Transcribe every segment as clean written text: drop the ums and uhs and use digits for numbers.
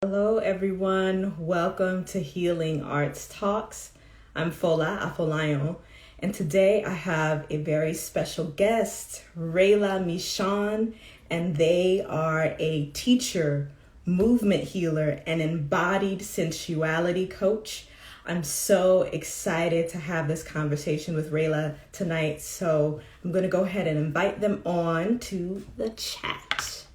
Hello, everyone. Welcome to Healing Arts Talks. I'm Fola Afolayan, and today I have a very special guest, Rayla Meshawn, and they are a teacher, movement healer, and embodied sensuality coach. I'm so excited to have this conversation with Rayla tonight, so I'm going to go ahead and invite them on to the chat.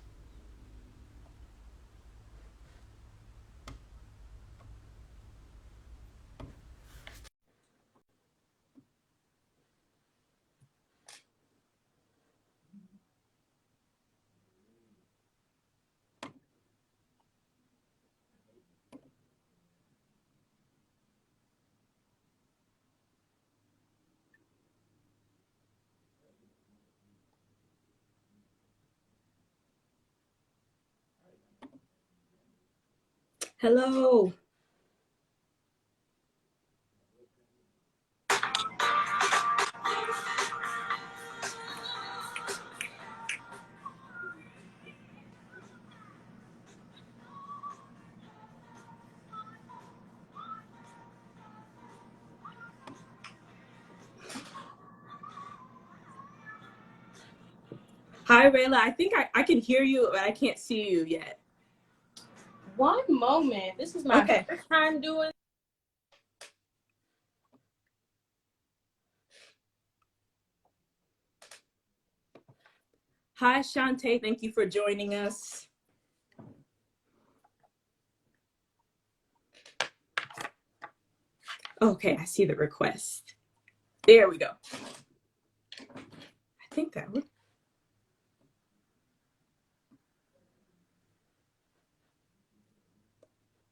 Hello. Hi, Rayla. I think I can hear you, but I can't see you yet. One moment. This is my first time doing. Hi, Shantae. Thank you for joining us. Okay, I see the request. There we go. I think that would.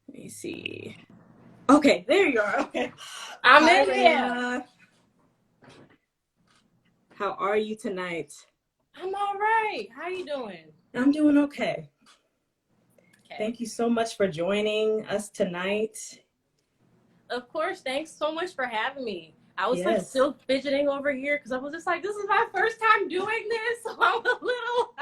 Let me see. Okay, there you are. Okay. I'm in here. How are you tonight? I'm all right. How you doing? I'm doing okay. Thank you so much for joining us tonight. Of course. Thanks so much for having me. I was like still fidgeting over here because I was just like, this is my first time doing this. So I'm a little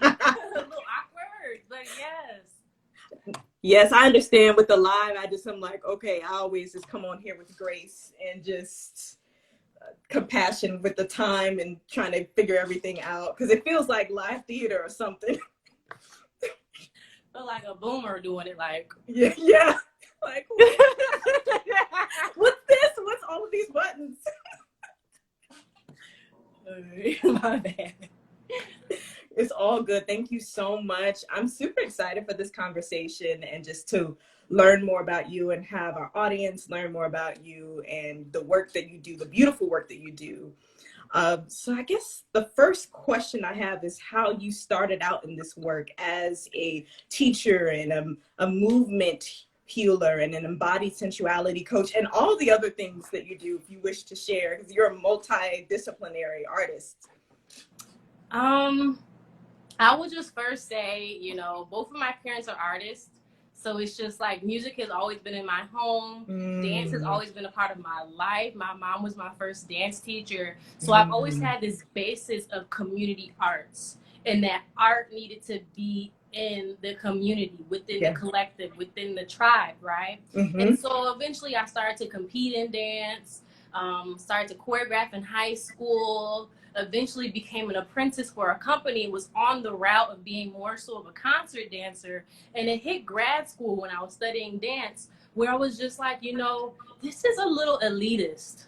awkward, but yes. Yes, I understand with the live. I'm like, okay, I always just come on here with grace and just compassion with the time and trying to figure everything out because it feels like live theater or something. Feel like a boomer doing it, like yeah. Like what's this? What's all of these buttons? My bad. It's all good. Thank you so much. I'm super excited for this conversation and just to learn more about you and have our audience learn more about you and the work that you do, the beautiful work that you do. So I guess the first question I have is how you started out in this work as a teacher and a movement healer and an embodied sensuality coach and all the other things that you do if you wish to share because you're a multidisciplinary artist. I would just first say, both of my parents are artists. So it's just like music has always been in my home. Dance has always been a part of my life. My mom was my first dance teacher. So I've always had this basis of community arts and that art needed to be in the community, within the collective, within the tribe, right? And so eventually I started to compete in dance, started to choreograph in high school, eventually became an apprentice for a company, was on the route of being more so of a concert dancer, and it hit grad school when I was studying dance where I was just like, this is a little elitist.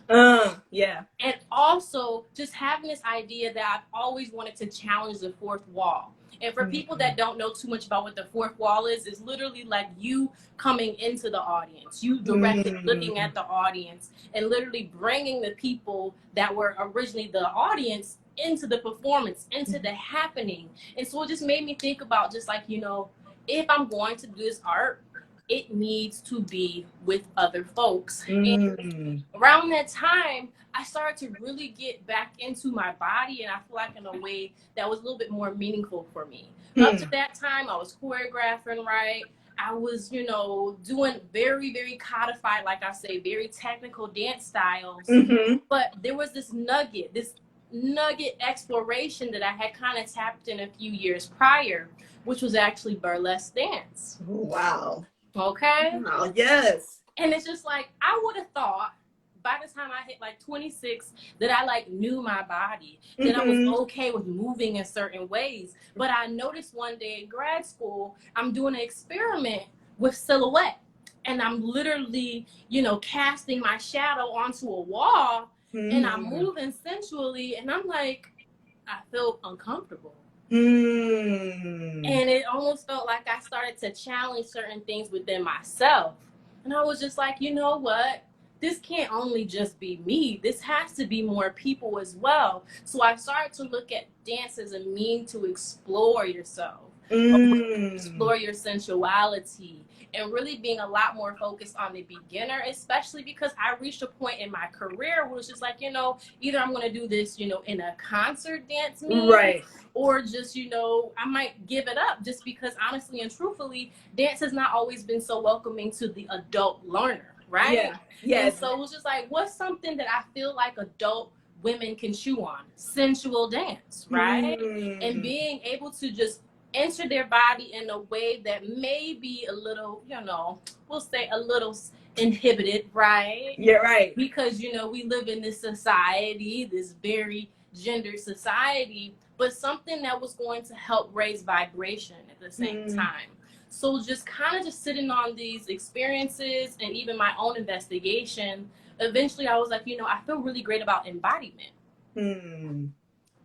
Yeah. And also just having this idea that I've always wanted to challenge the fourth wall. And for people that don't know too much about what the fourth wall is, it's literally like you coming into the audience, you directly looking at the audience and literally bringing the people that were originally the audience into the performance, into the happening. And so it just made me think about just like, if I'm going to do this art, it needs to be with other folks. And around that time, I started to really get back into my body, and I feel like in a way that was a little bit more meaningful for me. Up to that time, I was choreographing, right? I was, doing very, very codified, like I say, very technical dance styles. But there was this nugget, this nugget exploration that I had kind of tapped in a few years prior, which was actually burlesque dance. Wow. Okay. Wow. Yes. And it's just like, I would have thought by the time I hit like 26 that I like knew my body, that I was okay with moving in certain ways. But I noticed one day in grad school, I'm doing an experiment with silhouette. And I'm literally, you know, casting my shadow onto a wall, and I'm moving sensually, and I'm like, I feel uncomfortable. And it almost felt like I started to challenge certain things within myself. And I was just like, you know what? This can't only just be me. This has to be more people as well. So I started to look at dance as a means to explore yourself, explore your sensuality, and really being a lot more focused on the beginner, especially because I reached a point in my career where it's just like, you know, either I'm going to do this, you know, in a concert dance meet, right, or just, you know, I might give it up, just because honestly and truthfully, dance has not always been so welcoming to the adult learner, right? Yeah. Yes. And so it was just like, what's something that I feel like adult women can chew on? Sensual dance, right? And being able to just enter their body in a way that may be a little, you know, we'll say a little inhibited, right? Yeah, right. Because, you know, we live in this society, this very gendered society, but something that was going to help raise vibration at the same time. So just kind of just sitting on these experiences and even my own investigation, eventually I was like, you know, I feel really great about embodiment.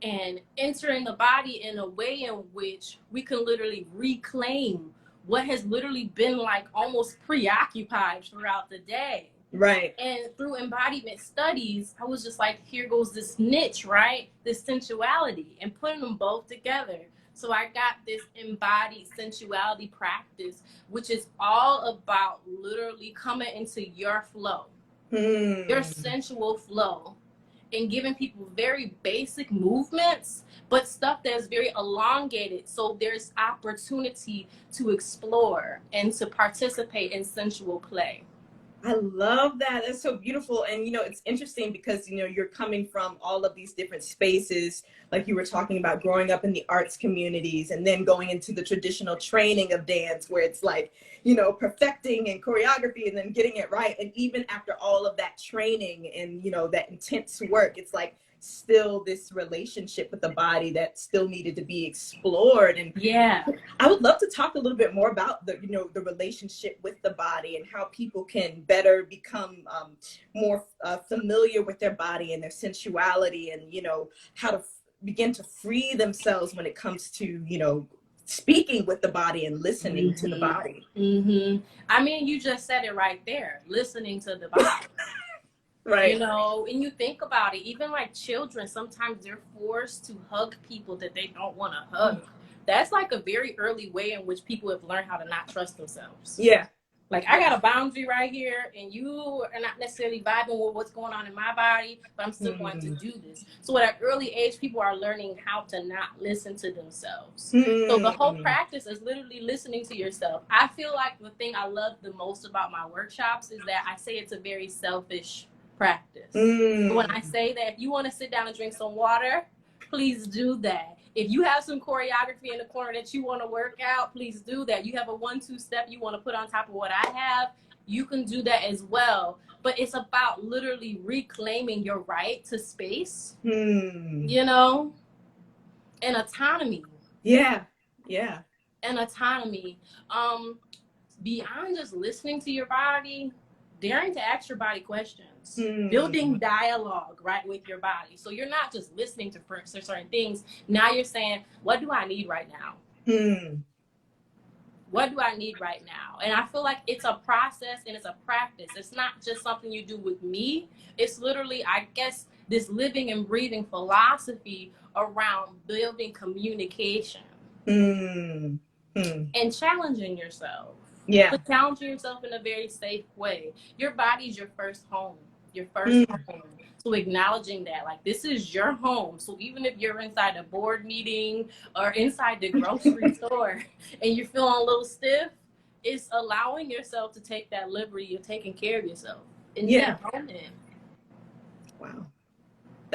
And entering the body in a way in which we can literally reclaim what has literally been like almost preoccupied throughout the day. Right. And through embodiment studies, I was just like, here goes this niche, right? This sensuality, and putting them both together. So I got this embodied sensuality practice, which is all about literally coming into your flow, your sensual flow, and giving people very basic movements, but stuff that's very elongated. So there's opportunity to explore and to participate in sensual play. I love that. That's so beautiful. And, you know, it's interesting because, you know, you're coming from all of these different spaces, like you were talking about growing up in the arts communities and then going into the traditional training of dance where it's like, you know, perfecting and choreography and then getting it right. And even after all of that training and, you know, that intense work, it's like still this relationship with the body that still needed to be explored. And yeah, I would love to talk a little bit more about the, you know, the relationship with the body and how people can better become more familiar with their body and their sensuality, and, you know, how to begin to free themselves when it comes to, you know, speaking with the body and listening to the body. I mean, you just said it right there, listening to the body. Right. You know, and you think about it, even like children, sometimes they're forced to hug people that they don't want to hug. That's like a very early way in which people have learned how to not trust themselves. Yeah. Like, I got a boundary right here, and you are not necessarily vibing with what's going on in my body, but I'm still going to do this. So at an early age, people are learning how to not listen to themselves. So the whole practice is literally listening to yourself. I feel like the thing I love the most about my workshops is that I say it's a very selfish practice. When I say that, if you want to sit down and drink some water, please do that. If you have some choreography in the corner that you want to work out, please do that. You have a 1-2 step you want to put on top of what I have, you can do that as well. But it's about literally reclaiming your right to space, you know, and autonomy. Yeah. Yeah. And autonomy. Beyond just listening to your body, daring to ask your body questions, building dialogue right with your body. So you're not just listening to certain things. Now you're saying, what do I need right now? What do I need right now? And I feel like it's a process and it's a practice. It's not just something you do with me. It's literally, I guess, this living and breathing philosophy around building communication and challenging yourself. Yeah. But challenge yourself in a very safe way. Your body's your first home. Your first home. So acknowledging that, like, this is your home. So even if you're inside a board meeting or inside the grocery store and you're feeling a little stiff, it's allowing yourself to take that liberty of taking care of yourself in that moment. Wow.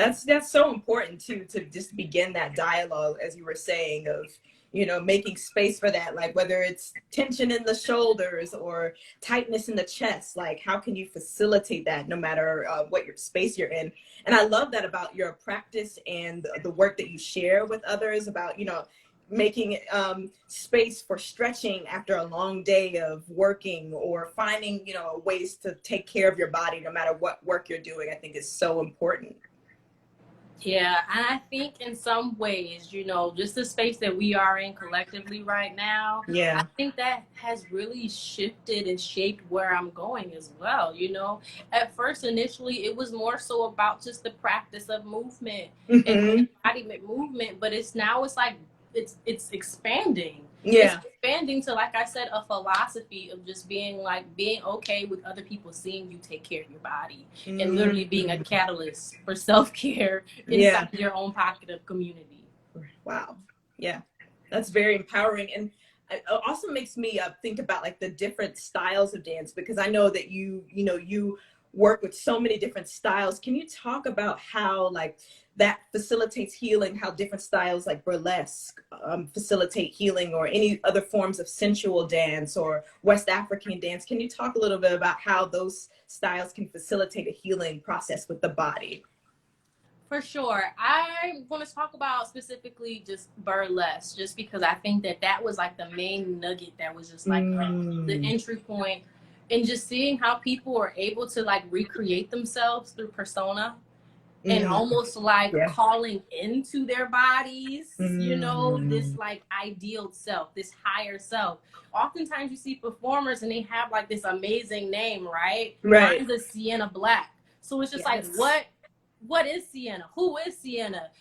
That's so important too, to just begin that dialogue, as you were saying, of, you know, making space for that, like whether it's tension in the shoulders or tightness in the chest, like how can you facilitate that no matter what your space you're in. And I love that about your practice and the work that you share with others about, you know, making space for stretching after a long day of working, or finding, you know, ways to take care of your body no matter what work you're doing. I think is so important. Yeah, and I think in some ways, you know, just the space that we are in collectively right now, I Yeah. think that has really shifted and shaped where I'm going as well. You know, at first, initially, it was more so about just the practice of movement and Hmm. embodiment movement, but it's like it's expanding. It's Yeah. expanding to, like I said, a philosophy of just being okay with other people seeing you take care of your body, and literally being a Mm. catalyst for self-care Yeah. inside your own pocket of community. Wow. Yeah. That's very empowering. And it also makes me think about like the different styles of dance, because I know that you know, you work with so many different styles. Can you talk about how like that facilitates healing, how different styles like burlesque facilitate healing, or any other forms of sensual dance or West African dance? Can you talk a little bit about how those styles can facilitate a healing process with the body? For sure. I want to talk about specifically just burlesque, just because I think that was like the main nugget that was just like the Mm. entry point, and just seeing how people are able to like recreate themselves through persona, and Mm. almost like Yeah. calling into their bodies, you know, this Mm. like ideal self, this higher self. Oftentimes you see performers and they have like this amazing name, right? Right. Mine's a Sienna Black. So it's just like, Yes. what is Sienna? Who is Sienna?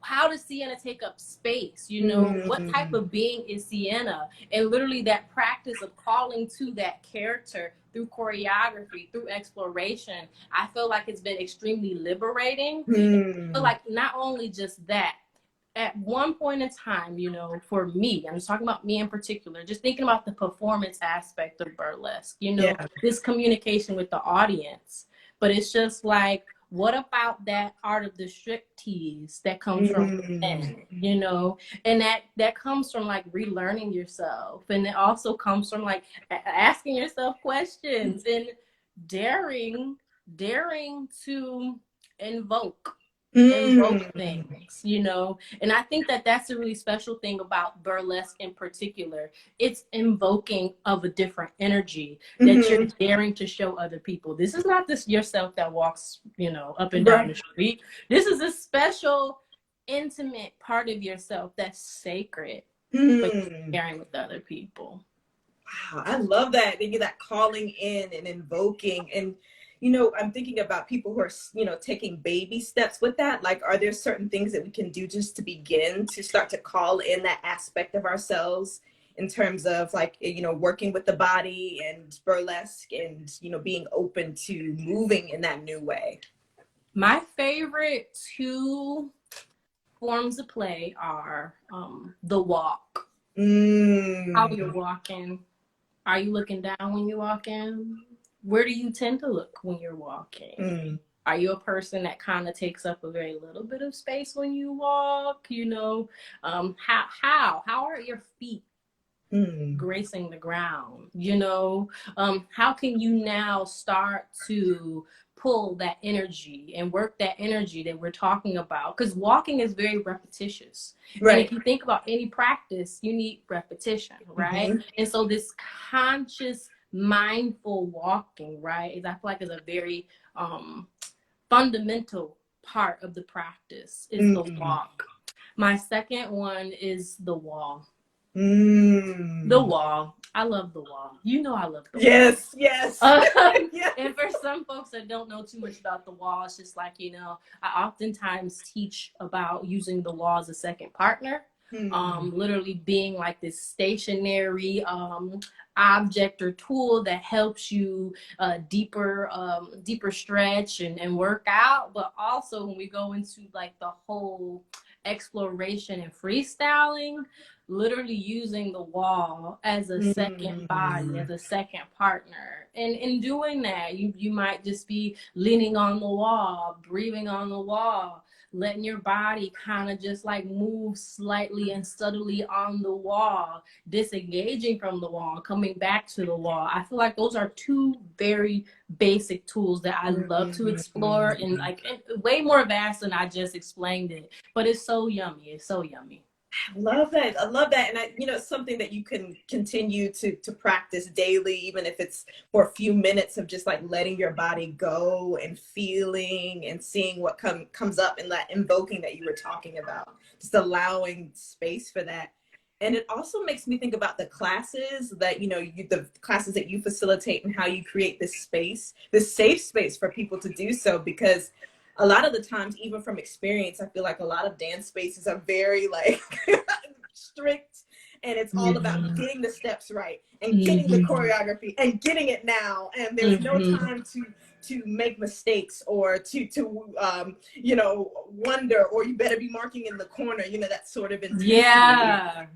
How does Sienna take up space? You know, what type Mm. of being is Sienna? And literally that practice of calling to that character through choreography, through exploration, I feel like it's been extremely liberating. But Mm. like not only just that, at one point in time, you know, for me, I'm just talking about me in particular, just thinking about the performance aspect of burlesque, you know, Yeah. this communication with the audience. But it's just like, what about that art of the striptease that comes from Mm. within, you know? And that comes from like relearning yourself. And it also comes from like asking yourself questions and daring, daring to invoke Mm. things, you know. And I think that's a really special thing about burlesque in particular. It's invoking of a different energy that you're Mm-hmm. daring to show other people. This is not this yourself that walks, you know, up and down Right. the street. This is a special intimate part of yourself that's sacred, but Mm. sharing with other people. Wow, I love that. They get that calling in and invoking. And, you know, I'm thinking about people who are, you know, taking baby steps with that. Like, are there certain things that we can do just to begin to start to call in that aspect of ourselves in terms of like, you know, working with the body and burlesque and, you know, being open to moving in that new way? My favorite two forms of play are the walk. How you're Mm. walking. Are you looking down when you walk in? Where do you tend to look when you're walking? Mm. Are you a person that kind of takes up a very little bit of space when you walk? You know, how are your feet Mm. gracing the ground? You know, how can you now start to pull that energy and work that energy that we're talking about? Because walking is very repetitious, and if Right. you think about any practice, you need repetition, right? Mm-hmm. And so this conscious mindful walking, right, is, I feel like, is a very fundamental part of the practice, is the Mm. walk. My second one is the wall. The Mm. wall. I love the wall. You know I love the wall. Yes, yes. Yeah. And for some folks that don't know too much about the wall, it's just like, you know, I oftentimes teach about using the wall as a second partner. Hmm. Literally being like this stationary object or tool that helps you deeper stretch and work out. But also when we go into like the whole exploration and freestyling, literally using the wall as a second body, Mm. as a second partner. And in doing that, you might just be leaning on the wall, breathing on the wall, letting your body kind of just like move slightly and subtly on the wall, disengaging from the wall, coming back to the wall. I feel like those are two very basic tools that I love to explore, and like way more vast than I just explained it. But it's so yummy. It's so yummy. I love that. I love that. And it's something that you can continue to practice daily, even if it's for a few minutes of just like letting your body go and feeling and seeing what comes up, and that invoking that you were talking about, just allowing space for that. And it also makes me think about the classes that, the classes that you facilitate, and how you create this space, this safe space for people to do so, because a lot of the times, even from experience, I feel like a lot of dance spaces are very like strict, and it's all about getting the steps right and getting the choreography and getting it now. And there's no time to make mistakes, or to wonder, or you better be marking in the corner, that sort of intensity. Yeah.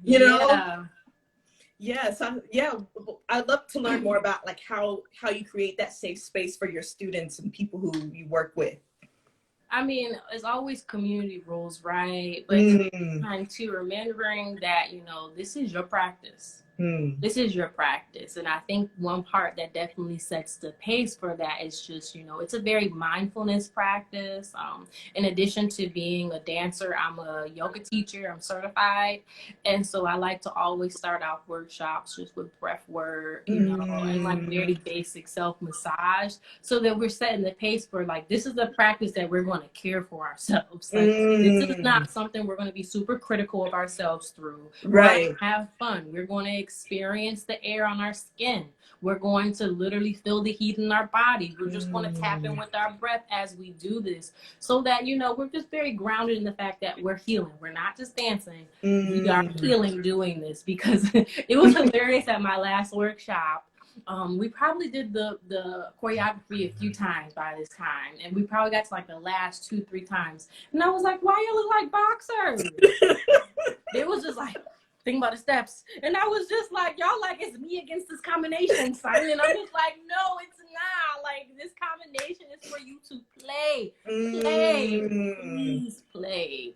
I'd love to learn more about like how you create that safe space for your students and people who you work with. I mean, it's always community rules, right? But time to remembering that, this is your practice. This is your practice. And I think one part that definitely sets the pace for that is just, it's a very mindfulness practice. In addition to being a dancer, I'm a yoga teacher. I'm certified. And so I like to always start off workshops just with breath work, and like very basic self-massage, so that we're setting the pace for like, this is a practice that we're going to care for ourselves. Like, this is not something we're going to be super critical of ourselves through. Right. Have fun. We're going to experience the air on our skin. We're going to literally feel the heat in our body. We're just going to tap in with our breath as we do this, so that, we're just very grounded in the fact that we're healing. We're not just dancing. We are healing doing this, because it was hilarious at my last workshop. We probably did the choreography a few times by this time, and we probably got to like the last 2-3 times, and I was like, why you look like boxers? It was just like, think about the steps, and I was just like, y'all, like, it's me against this combination, son. And I'm just like, no, it's not. Like, this combination is for you to play. Please play.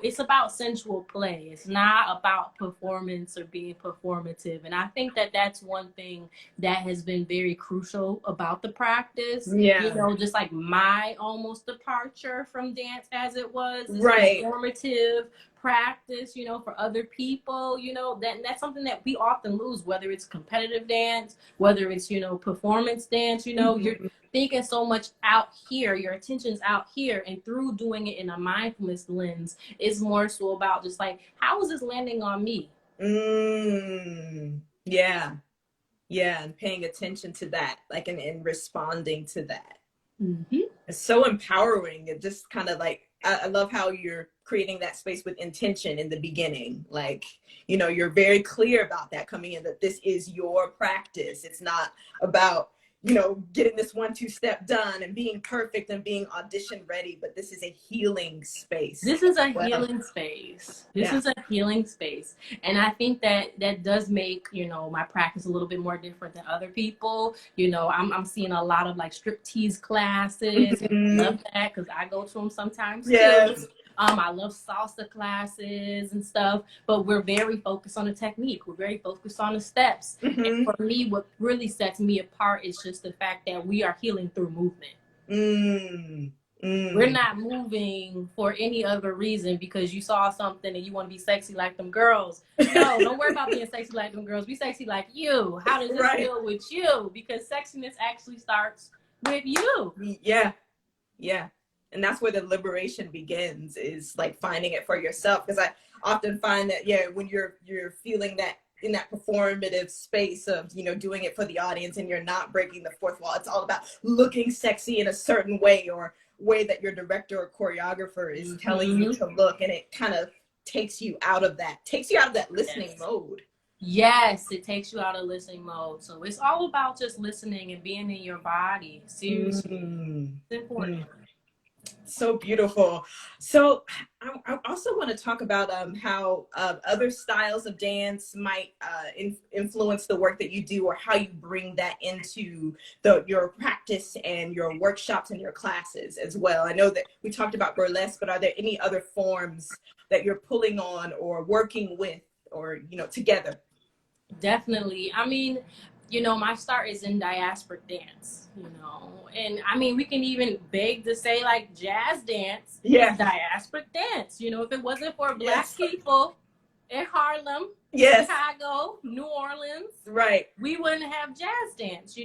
It's about sensual play. It's not about performance or being performative. And I think that that's one thing that has been very crucial about the practice. Just like my almost departure from dance, as it was this performative practice, for other people, that's something that we often lose, whether it's competitive dance, whether it's, performance dance, you're thinking so much out here, your attention's out here, and through doing it in a mindfulness lens, it's more so about just like, how is this landing on me? And paying attention to that, like, and responding to that. It's so empowering. It just kind of like, I love how you're creating that space with intention in the beginning. Like, you're very clear about that coming in, that this is your practice. It's not about, getting this 1-2 step done and being perfect and being audition ready, but this is a healing space. This is a healing space. This is a healing space. And I think that does make, my practice a little bit more different than other people. I'm seeing a lot of like striptease classes. I love that, because I go to them sometimes too. I love salsa classes and stuff, but we're very focused on the technique. We're very focused on the steps. And for me, what really sets me apart is just the fact that we are healing through movement. We're not moving for any other reason because you saw something and you want to be sexy like them girls. No, don't worry about being sexy like them girls. Be sexy like you. How does this feel with you? Because sexiness actually starts with you. And that's where the liberation begins, is like finding it for yourself. Because I often find that, when you're feeling that in that performative space of, doing it for the audience, and you're not breaking the fourth wall, it's all about looking sexy in a certain way, or way that your director or choreographer is telling you to look. And it kind of takes you out of that listening mode. Yes, it takes you out of listening mode. So it's all about just listening and being in your body. Seriously. It's important. So beautiful. So I also want to talk about how other styles of dance might influence the work that you do, or how you bring that into your practice and your workshops and your classes as well. I know that we talked about burlesque, but are there any other forms that you're pulling on or working with, or together? Definitely. I mean, my start is in diasporic dance, and I mean, we can even beg to say like jazz dance is Yeah. diasporic dance. If it wasn't for Black Yes. people in Harlem, Yes. Chicago, New Orleans, Right. we wouldn't have jazz dance,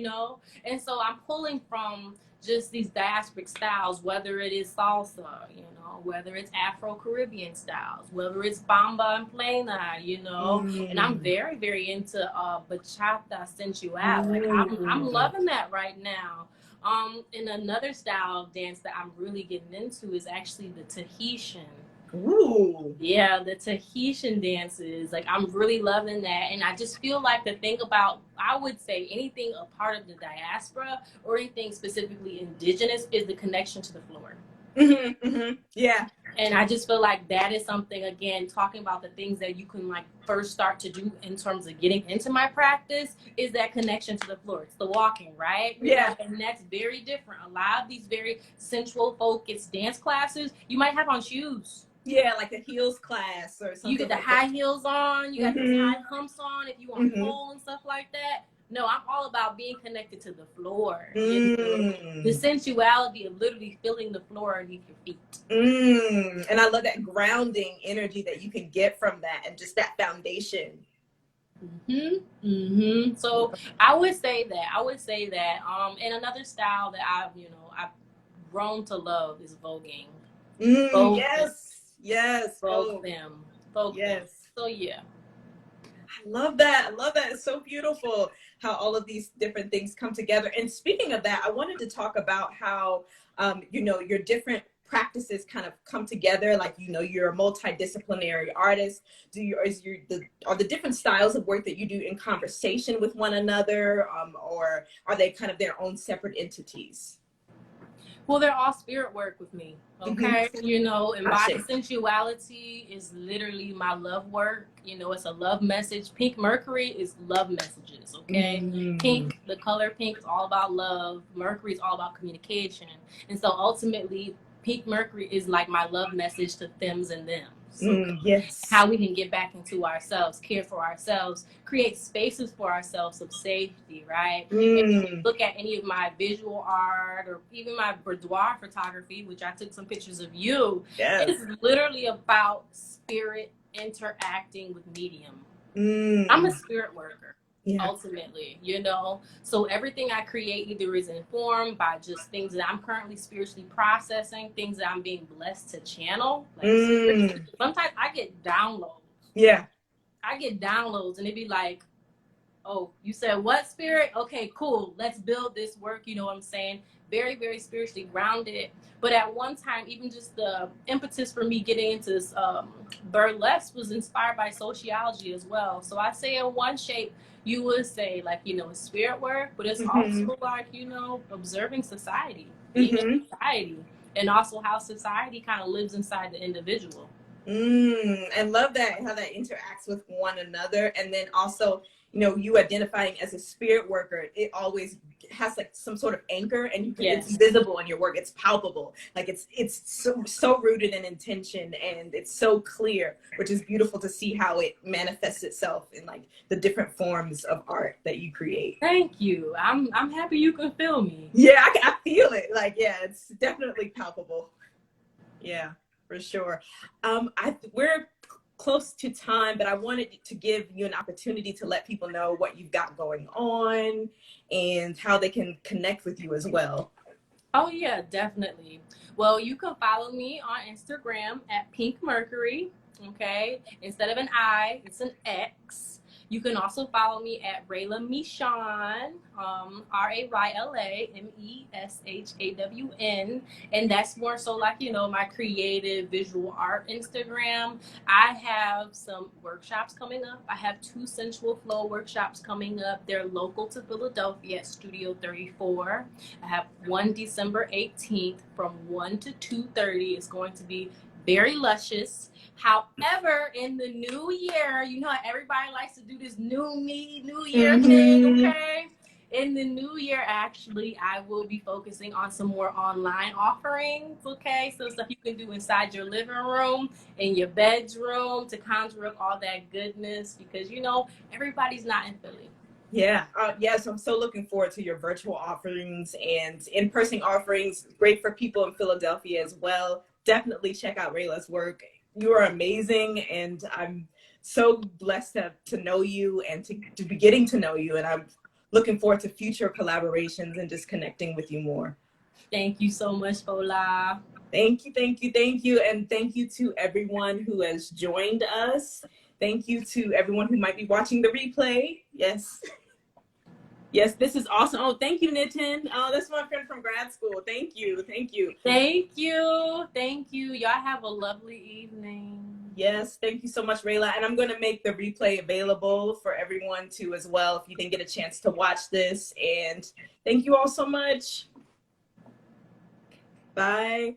And so I'm pulling from just these diasporic styles, whether it is salsa, whether it's Afro-Caribbean styles, whether it's bamba and plena, and I'm very, very into bachata sensual. Like I'm loving that right now. And another style of dance that I'm really getting into is actually the Tahitian. Ooh. Yeah, the Tahitian dances. Like I'm really loving that. And I just feel like the thing about, I would say, anything a part of the diaspora or anything specifically indigenous is the connection to the floor. Mm-hmm, mm-hmm. Yeah. And I just feel like that is something, again, talking about the things that you can like first start to do in terms of getting into my practice is that connection to the floor. It's the walking, right? Yeah. And that's very different. A lot of these very sensual focused dance classes, you might have on shoes. Yeah, like the heels class or something. You get the like high heels on, you got the high pumps on if you want pole and stuff like that. No, I'm all about being connected to the floor. The sensuality of literally feeling the floor underneath your feet. And I love that grounding energy that you can get from that, and just that foundation. So I would say that. And another style that I've grown to love is voguing. Yes. Both them. Yes. So yeah. I love that. It's so beautiful how all of these different things come together. And speaking of that, I wanted to talk about how your different practices kind of come together. Like, you're a multidisciplinary artist. Are the different styles of work that you do in conversation with one another, or are they kind of their own separate entities? Well, they're all spirit work with me, okay? Embodied sensuality is literally my love work. It's a love message. Pink Mercury is love messages, okay? Pink, the color pink, is all about love. Mercury is all about communication. And so ultimately, Pink Mercury is like my love message to thems and them. So yes. How we can get back into ourselves, care for ourselves, create spaces for ourselves of safety, right? If you look at any of my visual art or even my boudoir photography, which I took some pictures of you, it's literally about spirit interacting with medium. I'm a spirit worker. Yeah. Ultimately, so everything I create either is informed by just things that I'm currently spiritually processing, things that I'm being blessed to channel. Like sometimes I get downloads. Yeah. I get downloads and it'd be like, oh, you said what, spirit? Okay, cool. Let's build this work. You know what I'm saying? Very, very spiritually grounded. But at one time, even just the impetus for me getting into this burlesque was inspired by sociology as well. So I say in one shape, you would say like, it's spirit work, but it's also like, observing society, being in society, and also how society kind of lives inside the individual. I love that, how that interacts with one another. And then also, you identifying as a spirit worker, it always has like some sort of anchor, and it's visible in your work. It's palpable. Like it's so rooted in intention, and it's so clear, which is beautiful to see how it manifests itself in like the different forms of art that you create. Thank you. I'm happy you can feel me. Yeah, I feel it. Like, yeah, it's definitely palpable. Yeah, for sure. We're close to time, but I wanted to give you an opportunity to let people know what you've got going on and how they can connect with you as well. Oh yeah, definitely. Well, you can follow me on Instagram at Pink Mercury. Okay, instead of an I, it's an X. You can also follow me at Rayla Meshawn, RaylaMeshawn, and that's more so like, you know, my creative visual art Instagram. I have some workshops coming up. I have 2 sensual flow workshops coming up. They're local to Philadelphia at Studio 34. I have one December 18th from 1 to 2:30. It's going to be very luscious. However, in the new year, you know, everybody likes to do this new me, new year thing, okay? In the new year, actually, I will be focusing on some more online offerings, okay? So stuff you can do inside your living room, in your bedroom, to conjure up all that goodness, because, you know, everybody's not in Philly. Yeah, yes, I'm so looking forward to your virtual offerings and in-person offerings. Great for people in Philadelphia as well. Definitely check out Rayla's work. You are amazing, and I'm so blessed to know you and to be getting to know you. And I'm looking forward to future collaborations and just connecting with you more. Thank you so much, Ola. Thank you, thank you, thank you. And thank you to everyone who has joined us. Thank you to everyone who might be watching the replay. Yes. Yes, this is awesome. Oh, thank you, Nitin. Oh, that's my friend from grad school. Thank you. Thank you. Thank you. Thank you. Y'all have a lovely evening. Yes, thank you so much, Rayla. And I'm going to make the replay available for everyone too as well if you didn't get a chance to watch this. And thank you all so much. Bye.